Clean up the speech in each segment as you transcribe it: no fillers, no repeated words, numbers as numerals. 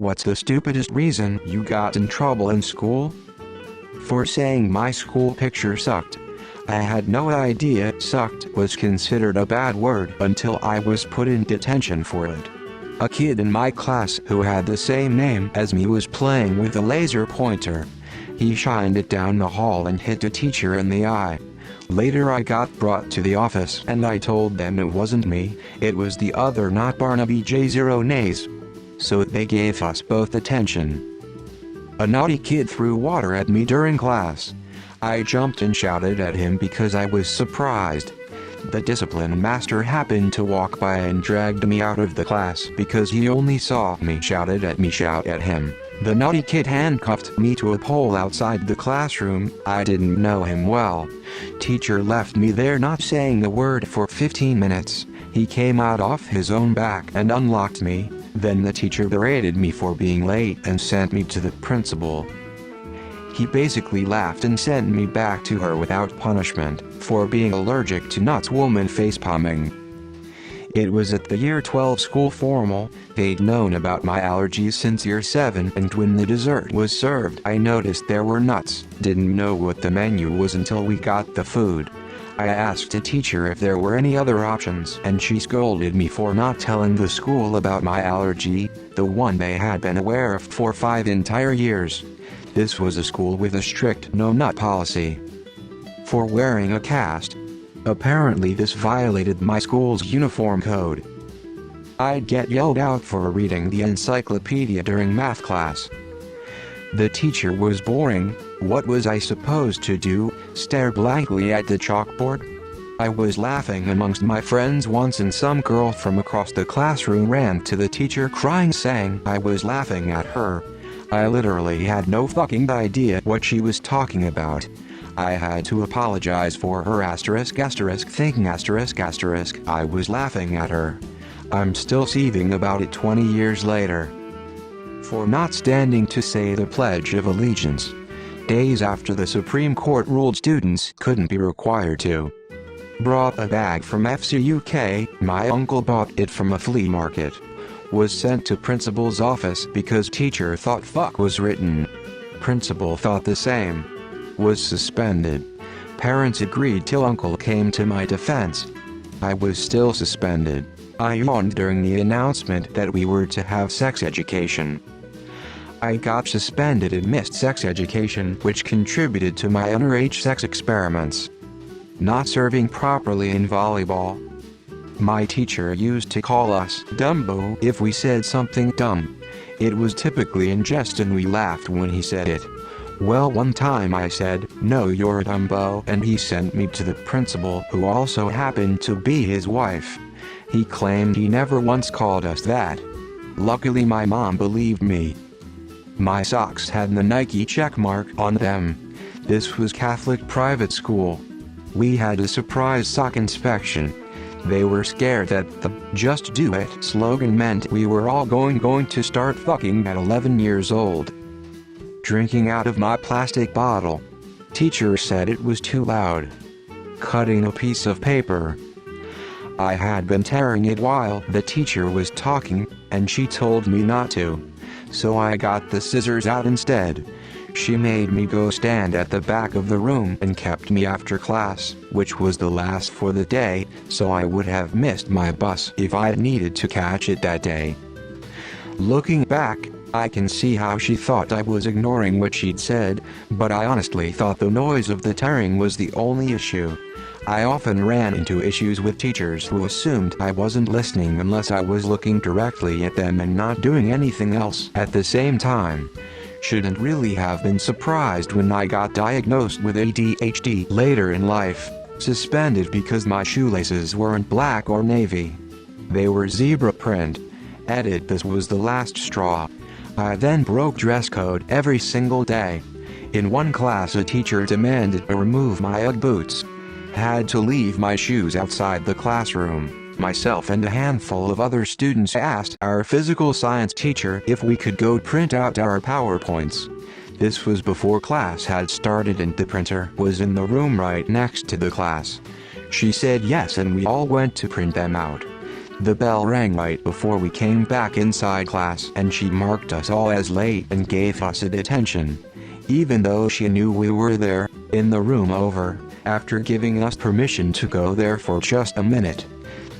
What's the stupidest reason you got in trouble in school? For saying my school picture sucked. I had no idea sucked was considered a bad word until I was put in detention for it. A kid in my class who had the same name as me was playing with a laser pointer. He shined it down the hall and hit a teacher in the eye. Later I got brought to the office and I told them it wasn't me, it was the other not Barnaby J0 Nays. So they gave us both attention. A naughty kid threw water at me during class. I jumped and shouted at him because I was surprised. The discipline master happened to walk by and dragged me out of the class because he only saw me shout at him. The naughty kid handcuffed me to a pole outside the classroom. I didn't know him well. Teacher left me there not saying a word for 15 minutes. He came out off his own back and unlocked me. Then the teacher berated me for being late and sent me to the principal. He basically laughed and sent me back to her without punishment, for being allergic to nuts woman facepalming. It was at the year 12 school formal. They'd known about my allergies since year 7, and when the dessert was served I noticed there were nuts. Didn't know what the menu was until we got the food. I asked a teacher if there were any other options and she scolded me for not telling the school about my allergy, the one they had been aware of for 5 entire years. This was a school with a strict no-nut policy. For wearing a cast. Apparently this violated my school's uniform code. I'd get yelled out for reading the encyclopedia during math class. The teacher was boring. What was I supposed to do, stare blankly at the chalkboard? I was laughing amongst my friends once and some girl from across the classroom ran to the teacher crying saying I was laughing at her. I literally had no fucking idea what she was talking about. I had to apologize for her thinking I was laughing at her. I'm still seething about it 20 years later. For not standing to say the Pledge of Allegiance. Days after the Supreme Court ruled students couldn't be required to. Brought a bag from FCUK, my uncle bought it from a flea market. Was sent to principal's office because teacher thought fuck was written. Principal thought the same. Was suspended. Parents agreed till uncle came to my defense. I was still suspended. I yawned during the announcement that we were to have sex education. I got suspended and missed sex education, which contributed to my underage sex experiments. Not serving properly in volleyball. My teacher used to call us Dumbo if we said something dumb. It was typically in jest and we laughed when he said it. Well, one time I said, "No, you're a Dumbo," and he sent me to the principal, who also happened to be his wife. He claimed he never once called us that. Luckily my mom believed me. My socks had the Nike checkmark on them. This was Catholic private school. We had a surprise sock inspection. They were scared that the "Just Do It" slogan meant we were all going to start fucking at 11 years old. Drinking out of my plastic bottle. Teacher said it was too loud. Cutting a piece of paper. I had been tearing it while the teacher was talking, and she told me not to. So I got the scissors out instead. She made me go stand at the back of the room and kept me after class, which was the last for the day, so I would have missed my bus if I'd needed to catch it that day. Looking back, I can see how she thought I was ignoring what she'd said, but I honestly thought the noise of the tearing was the only issue. I often ran into issues with teachers who assumed I wasn't listening unless I was looking directly at them and not doing anything else at the same time. Shouldn't really have been surprised when I got diagnosed with ADHD later in life. Suspended because my shoelaces weren't black or navy. They were zebra print. Edit, this was the last straw. I then broke dress code every single day. In one class a teacher demanded I remove my Ugg boots. Had to leave my shoes outside the classroom. Myself and a handful of other students asked our physical science teacher if we could go print out our PowerPoints. This was before class had started and the printer was in the room right next to the class. She said yes and we all went to print them out. The bell rang right before we came back inside class and she marked us all as late and gave us a detention. Even though she knew we were there, in the room over, after giving us permission to go there for just a minute.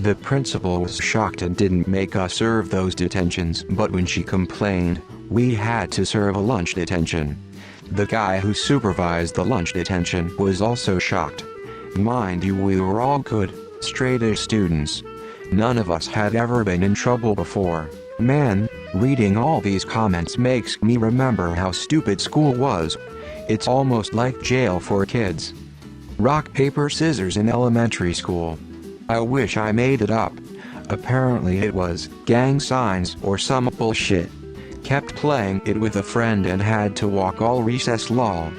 The principal was shocked and didn't make us serve those detentions, but when she complained, we had to serve a lunch detention. The guy who supervised the lunch detention was also shocked. Mind you, we were all good, straight-A students. None of us had ever been in trouble before. Man, reading all these comments makes me remember how stupid school was. It's almost like jail for kids. Rock, paper, scissors in elementary school. I wish I made it up. Apparently it was gang signs or some bullshit. Kept playing it with a friend and had to walk all recess lol.